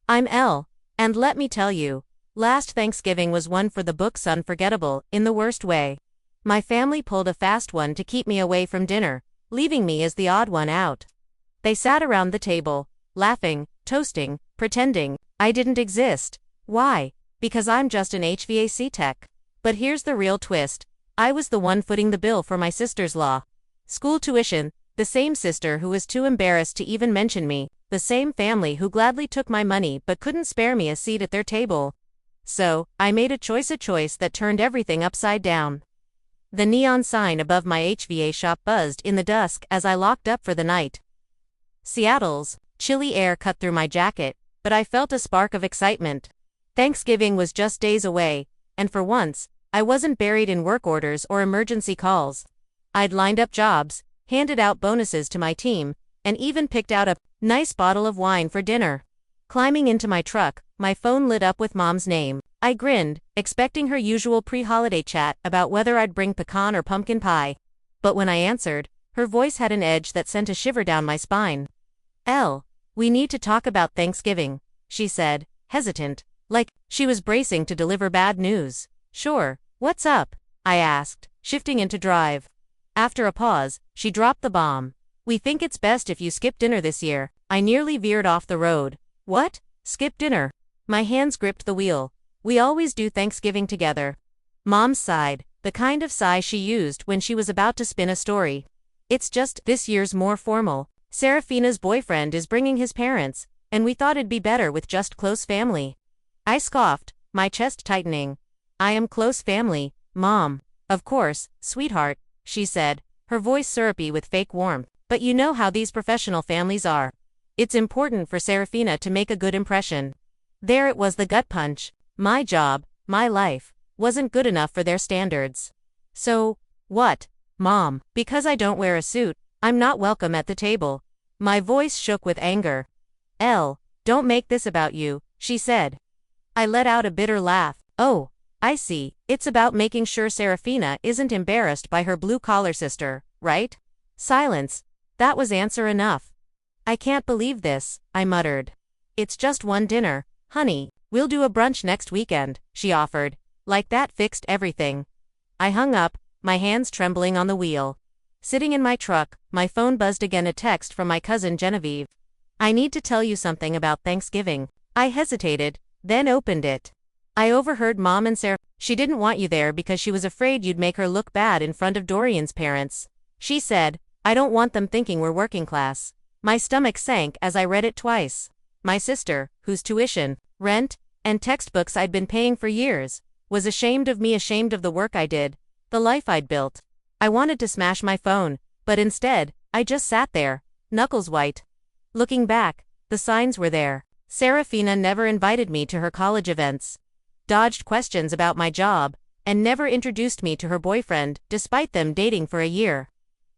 I'm Elle, and let me tell you, last Thanksgiving was one for the books unforgettable, in the worst way. My family pulled a fast one to keep me away from dinner, leaving me as the odd one out. They sat around the table, laughing, toasting, pretending I didn't exist. Why? Because I'm just an HVAC tech. But here's the real twist. I was the one footing the bill for my sister's law school tuition, the same sister who was too embarrassed to even mention me, the same family who gladly took my money but couldn't spare me a seat at their table. So, I made a choice that turned everything upside down. The neon sign above my HVA shop buzzed in the dusk as I locked up for the night. Seattle's chilly air cut through my jacket, but I felt a spark of excitement. Thanksgiving was just days away, and for once, I wasn't buried in work orders or emergency calls. I'd lined up jobs, handed out bonuses to my team, and even picked out a nice bottle of wine for dinner. Climbing into my truck, my phone lit up with Mom's name. I grinned, expecting her usual pre-holiday chat about whether I'd bring pecan or pumpkin pie. But when I answered, her voice had an edge that sent a shiver down my spine. Elle, we need to talk about Thanksgiving, she said, hesitant, like she was bracing to deliver bad news. Sure, what's up? I asked, shifting into drive. After a pause, she dropped the bomb. We think it's best if you skip dinner this year. I nearly veered off the road. What? Skip dinner? My hands gripped the wheel. We always do Thanksgiving together. Mom sighed, the kind of sigh she used when she was about to spin a story. It's just this year's more formal. Serafina's boyfriend is bringing his parents, and we thought it'd be better with just close family. I scoffed, my chest tightening. I am close family, Mom. Of course, sweetheart, she said, her voice syrupy with fake warmth. But you know how these professional families are. It's important for Serafina to make a good impression. There it was, the gut punch. My job, my life, wasn't good enough for their standards. So, what, Mom? Because I don't wear a suit, I'm not welcome at the table. My voice shook with anger. Elle, don't make this about you, she said. I let out a bitter laugh. Oh, I see, it's about making sure Serafina isn't embarrassed by her blue-collar sister, right? Silence. That was answer enough. I can't believe this, I muttered. It's just one dinner, honey. We'll do a brunch next weekend, she offered. Like that fixed everything. I hung up, my hands trembling on the wheel. Sitting in my truck, my phone buzzed again, a text from my cousin Genevieve. I need to tell you something about Thanksgiving. I hesitated, then opened it. I overheard Mom and Sarah. She didn't want you there because she was afraid you'd make her look bad in front of Dorian's parents. She said, I don't want them thinking we're working class. My stomach sank as I read it twice. My sister, whose tuition, rent, and textbooks I'd been paying for years, was ashamed of me, ashamed of the work I did, the life I'd built. I wanted to smash my phone, but instead, I just sat there, knuckles white. Looking back, the signs were there. Serafina never invited me to her college events, dodged questions about my job, and never introduced me to her boyfriend, despite them dating for a year.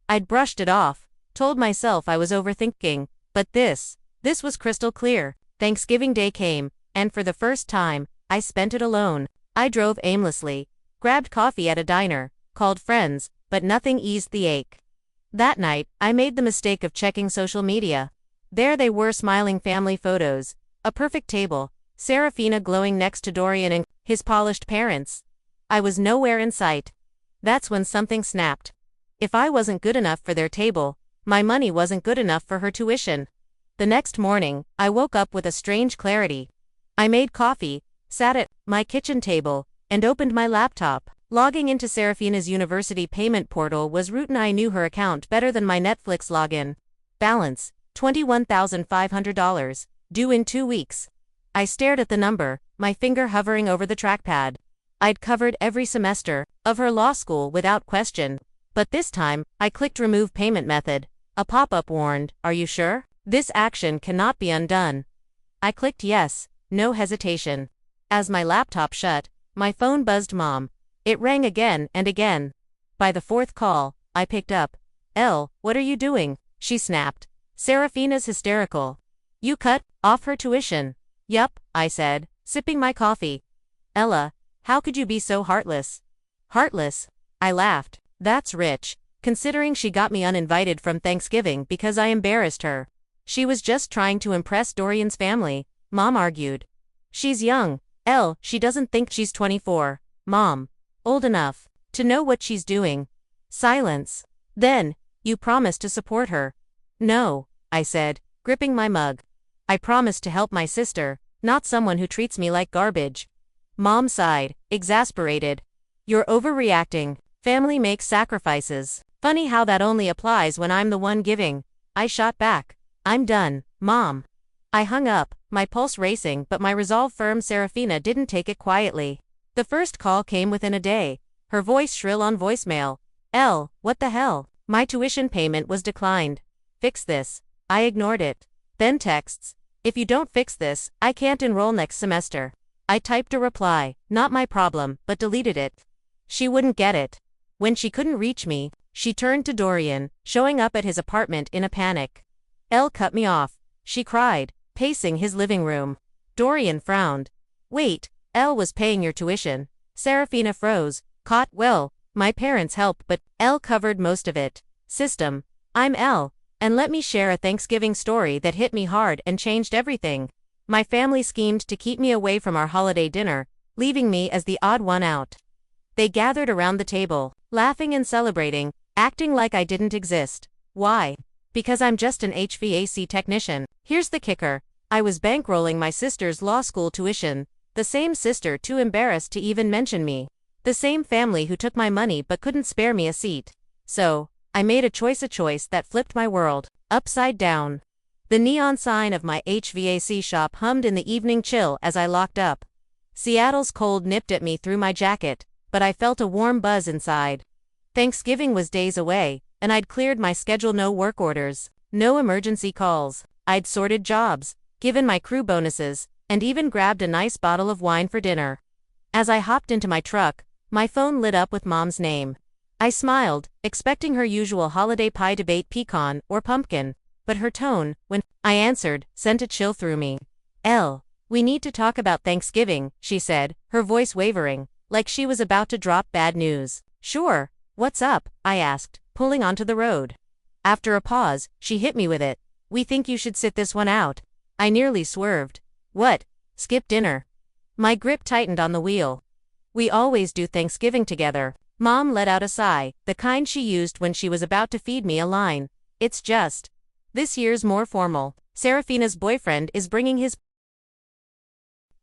I'd brushed it off, told myself I was overthinking, but this was crystal clear. Thanksgiving Day came, and for the first time, I spent it alone. I drove aimlessly, grabbed coffee at a diner, called friends, but nothing eased the ache. That night, I made the mistake of checking social media. There they were, smiling family photos, a perfect table, Serafina glowing next to Dorian and his polished parents. I was nowhere in sight. That's when something snapped. If I wasn't good enough for their table, my money wasn't good enough for her tuition. The next morning, I woke up with a strange clarity. I made coffee, sat at my kitchen table, and opened my laptop. Logging into Serafina's university payment portal was routine. I knew her account better than my Netflix login. Balance, $21,500, due in 2 weeks. I stared at the number, my finger hovering over the trackpad. I'd covered every semester of her law school without question. But this time, I clicked remove payment method. A pop-up warned, are you sure? This action cannot be undone. I clicked yes, no hesitation. As my laptop shut, my phone buzzed Mom. It rang again and again. By the fourth call, I picked up. Elle, what are you doing? She snapped. Serafina's hysterical. You cut off her tuition. Yup, I said, sipping my coffee. Ella, how could you be so heartless? Heartless? I laughed. That's rich, considering she got me uninvited from Thanksgiving because I embarrassed her. She was just trying to impress Dorian's family, Mom argued. She's young. She doesn't think she's 24. Mom. Old enough to know what she's doing. Silence. Then, you promised to support her. No, I said, gripping my mug. I promised to help my sister, not someone who treats me like garbage. Mom sighed, exasperated. You're overreacting. Family makes sacrifices. Funny how that only applies when I'm the one giving. I shot back. I'm done, Mom. I hung up, my pulse racing, but my resolve firm. Serafina didn't take it quietly. The first call came within a day. Her voice shrill on voicemail. What the hell? My tuition payment was declined. Fix this. I ignored it. Then texts. If you don't fix this, I can't enroll next semester. I typed a reply, not my problem, but deleted it. She wouldn't get it. When she couldn't reach me, she turned to Dorian, showing up at his apartment in a panic. Cut me off, she cried, pacing his living room. Dorian frowned. Wait, was paying your tuition. Serafina froze, caught. Well, my parents help, but covered most of it. System. I'm and let me share a Thanksgiving story that hit me hard and changed everything. My family schemed to keep me away from our holiday dinner, leaving me as the odd one out. They gathered around the table, laughing and celebrating, acting like I didn't exist. Why? Because I'm just an HVAC technician. Here's the kicker. I was bankrolling my sister's law school tuition, the same sister too embarrassed to even mention me. The same family who took my money but couldn't spare me a seat. So, I made a choice that flipped my world, upside down. The neon sign of my HVAC shop hummed in the evening chill as I locked up. Seattle's cold nipped at me through my jacket, but I felt a warm buzz inside. Thanksgiving was days away, and I'd cleared my schedule. No work orders, no emergency calls. I'd sorted jobs, given my crew bonuses, and even grabbed a nice bottle of wine for dinner. As I hopped into my truck, my phone lit up with Mom's name. I smiled, expecting her usual holiday pie debate, pecan or pumpkin, but her tone, when I answered, sent a chill through me. We need to talk about Thanksgiving, she said, her voice wavering, like she was about to drop bad news. Sure, what's up? I asked, pulling onto the road. After a pause, she hit me with it. We think you should sit this one out. I nearly swerved. What? Skip dinner? My grip tightened on the wheel. We always do Thanksgiving together. Mom let out a sigh, the kind she used when she was about to feed me a line. It's just. This year's more formal. Serafina's boyfriend is bringing his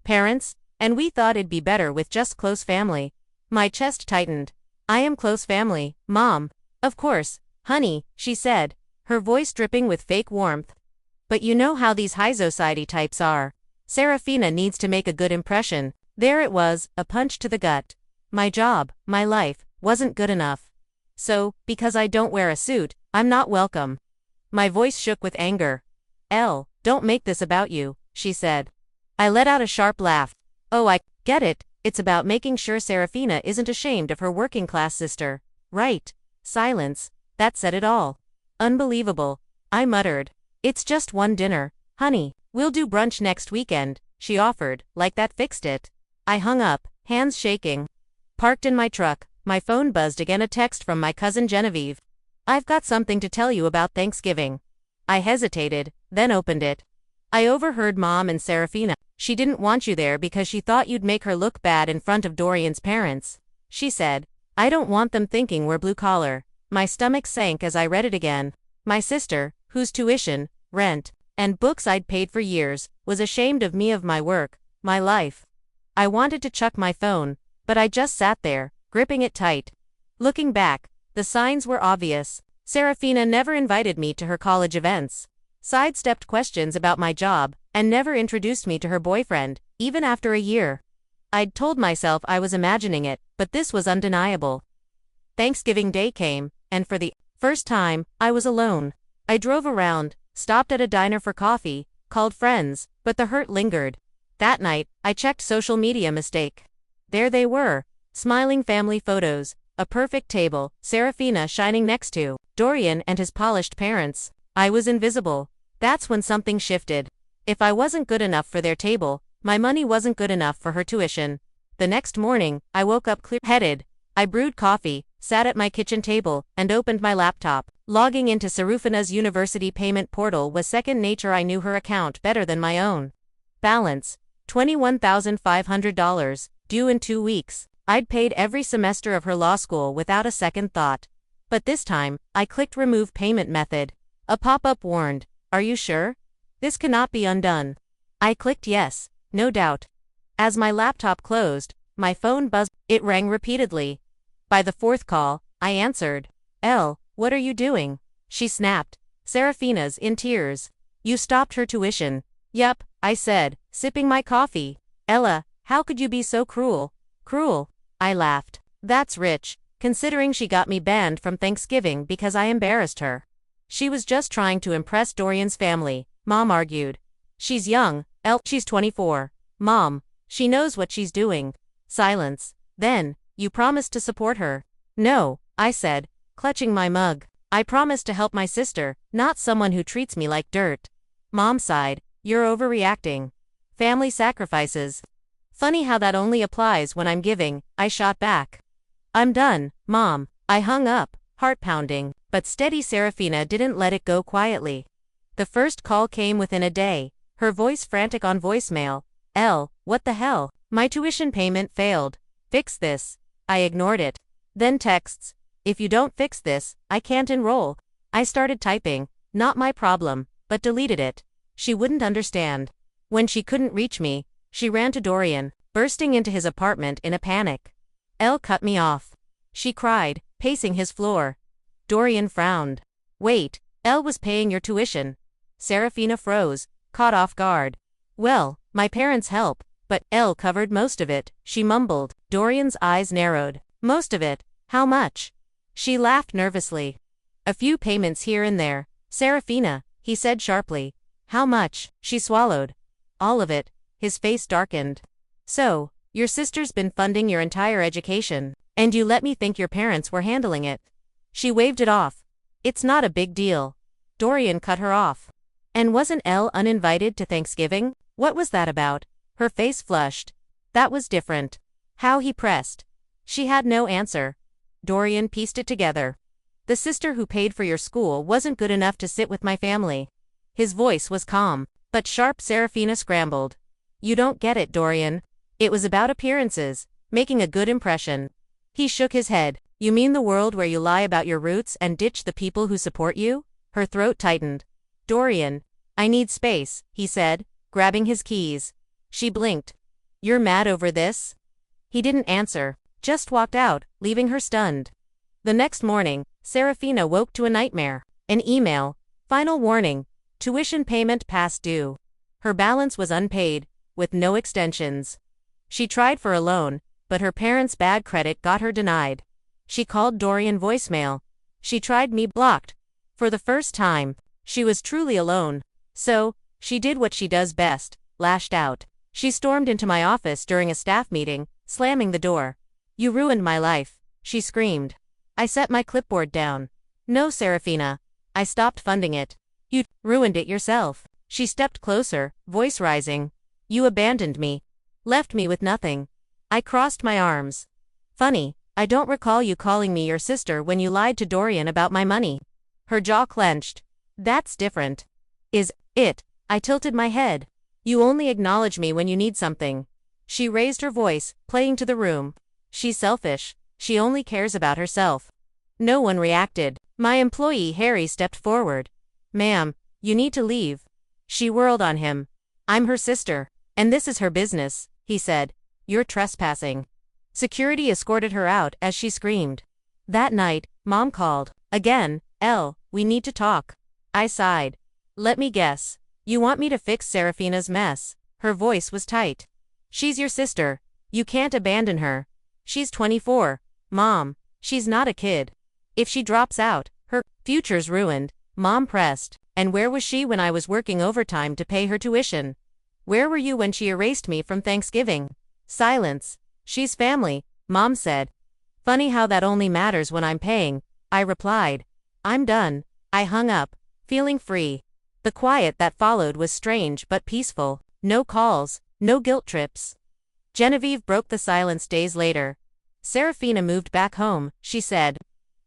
parents, and we thought it'd be better with just close family. My chest tightened. I am close family, Mom. Of course, honey, she said, her voice dripping with fake warmth. But you know how these high society types are. Serafina needs to make a good impression. There it was, a punch to the gut. My job, my life, wasn't good enough. So, because I don't wear a suit, I'm not welcome. My voice shook with anger. Don't make this about you, she said. I let out a sharp laugh. Oh, I get it. It's about making sure Serafina isn't ashamed of her working-class sister. Right. Silence. That said it all. Unbelievable. I muttered. It's just one dinner, honey. We'll do brunch next weekend, she offered, like that fixed it. I hung up, hands shaking. Parked in my truck, my phone buzzed again, a text from my cousin Genevieve. I've got something to tell you about Thanksgiving. I hesitated, then opened it. I overheard Mom and Serafina. She didn't want you there because she thought you'd make her look bad in front of Dorian's parents. She said, I don't want them thinking we're blue collar. My stomach sank as I read it again. My sister, whose tuition, rent, and books I'd paid for years, was ashamed of me, of my work, my life. I wanted to chuck my phone, but I just sat there, gripping it tight. Looking back, the signs were obvious. Serafina never invited me to her college events, sidestepped questions about my job, and never introduced me to her boyfriend, even after a year. I'd told myself I was imagining it, but this was undeniable. Thanksgiving Day came, and for the first time, I was alone. I drove around, stopped at a diner for coffee, called friends, but the hurt lingered. That night, I checked social media. Mistake. There they were, smiling family photos, a perfect table, Serafina shining next to Dorian and his polished parents. I was invisible. That's when something shifted. If I wasn't good enough for their table, my money wasn't good enough for her tuition. The next morning, I woke up clear-headed. I brewed coffee, sat at my kitchen table, and opened my laptop. Logging into Serafina's university payment portal was second nature. I knew her account better than my own. Balance, $21,500, due in 2 weeks. I'd paid every semester of her law school without a second thought. But this time, I clicked Remove Payment Method. A pop-up warned, "Are you sure? This cannot be undone." I clicked yes, no doubt. As my laptop closed, my phone buzzed. It rang repeatedly. By the fourth call, I answered. "Elle, what are you doing?" She snapped. Serafina's in tears. "You stopped her tuition." "Yup," I said, sipping my coffee. "Ella, how could you be so cruel?" "Cruel?" I laughed. "That's rich, considering she got me banned from Thanksgiving because I embarrassed her." "She was just trying to impress Dorian's family," Mom argued. "She's young, Elle. She's 24. Mom, she knows what she's doing." Silence. "Then, you promised to support her." "No," I said, clutching my mug. "I promised to help my sister, not someone who treats me like dirt." Mom sighed. "You're overreacting. Family sacrifices." "Funny how that only applies when I'm giving," I shot back. "I'm done, Mom." I hung up, heart pounding, but steady Serafina didn't let it go quietly. The first call came within a day, her voice frantic on voicemail. "Elle, what the hell? My tuition payment failed. Fix this." I ignored it. Then texts. "If you don't fix this, I can't enroll." I started typing, "Not my problem," but deleted it. She wouldn't understand. When she couldn't reach me, she ran to Dorian, bursting into his apartment in a panic. Elle cut me off. She cried, pacing his floor. Dorian frowned. "Wait, Elle was paying your tuition." Serafina froze, caught off guard. "Well, my parents help, but Elle covered most of it," she mumbled. Dorian's eyes narrowed. "Most of it? How much?" She laughed nervously. "A few payments here and there." "Serafina," he said sharply. "How much?" She swallowed. "All of it." His face darkened. "So, your sister's been funding your entire education, and you let me think your parents were handling it." She waved it off. "It's not a big deal." Dorian cut her off. "And wasn't Elle uninvited to Thanksgiving? What was that about?" Her face flushed. "That was different." How he pressed. She had no answer. Dorian pieced it together. "The sister who paid for your school wasn't good enough to sit with my family." His voice was calm, but sharp. Serafina scrambled. "You don't get it, Dorian. It was about appearances, making a good impression." He shook his head. "You mean the world where you lie about your roots and ditch the people who support you?" Her throat tightened. "Dorian, I need space," he said, grabbing his keys. She blinked. "You're mad over this?" He didn't answer, just walked out, leaving her stunned. The next morning, Serafina woke to a nightmare. An email. "Final warning. Tuition payment past due." Her balance was unpaid, with no extensions. She tried for a loan, but her parents' bad credit got her denied. She called Dorian voicemail. She tried me, blocked. For the first time, she was truly alone. So, she did what she does best, lashed out. She stormed into my office during a staff meeting, slamming the door. "You ruined my life," she screamed. I set my clipboard down. "No, Serafina. I stopped funding it." "You ruined it yourself." She stepped closer, voice rising. "You abandoned me. Left me with nothing." I crossed my arms. "Funny, I don't recall you calling me your sister when you lied to Dorian about my money." Her jaw clenched. "That's different." "Is it?" I tilted my head. "You only acknowledge me when you need something." She raised her voice, playing to the room. "She's selfish. She only cares about herself." No one reacted. My employee Harry stepped forward. "Ma'am, you need to leave." She whirled on him. "I'm her sister, and this is her business," he said. "You're trespassing." Security escorted her out as she screamed. That night, Mom called. Again. "Elle, we need to talk." I sighed. "Let me guess. You want me to fix Serafina's mess." Her voice was tight. "She's your sister. You can't abandon her. She's 24. Mom, she's not a kid. If she drops out, her future's ruined." Mom pressed. "And where was she when I was working overtime to pay her tuition? Where were you when she erased me from Thanksgiving?" Silence. "She's family," Mom said. "Funny how that only matters when I'm paying," I replied. "I'm done." I hung up, feeling free. The quiet that followed was strange but peaceful. No calls, no guilt trips. Genevieve broke the silence days later. "Serafina moved back home," she said.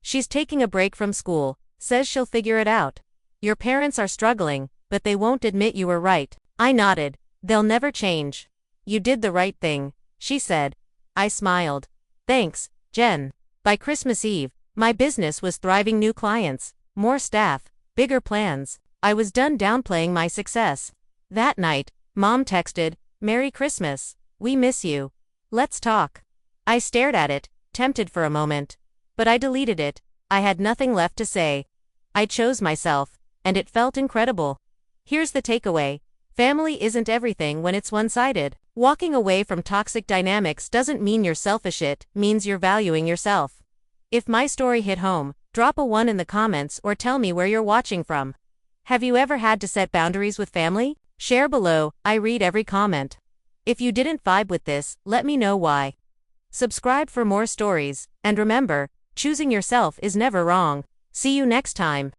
"She's taking a break from school, says she'll figure it out. Your parents are struggling, but they won't admit you were right." I nodded. They'll never change. You did the right thing, she said. I smiled. Thanks, Jen. By Christmas Eve, my business was thriving. New clients, more staff, bigger plans. I was done downplaying my success. That night, Mom texted, "Merry Christmas. We miss you. Let's talk." I stared at it, tempted for a moment. But I deleted it. I had nothing left to say. I chose myself, and it felt incredible. Here's the takeaway. Family isn't everything when it's one-sided. Walking away from toxic dynamics doesn't mean you're selfish, it means you're valuing yourself. If my story hit home, drop a 1 in the comments or tell me where you're watching from. Have you ever had to set boundaries with family? Share below, I read every comment. If you didn't vibe with this, let me know why. Subscribe for more stories, and remember, choosing yourself is never wrong. See you next time.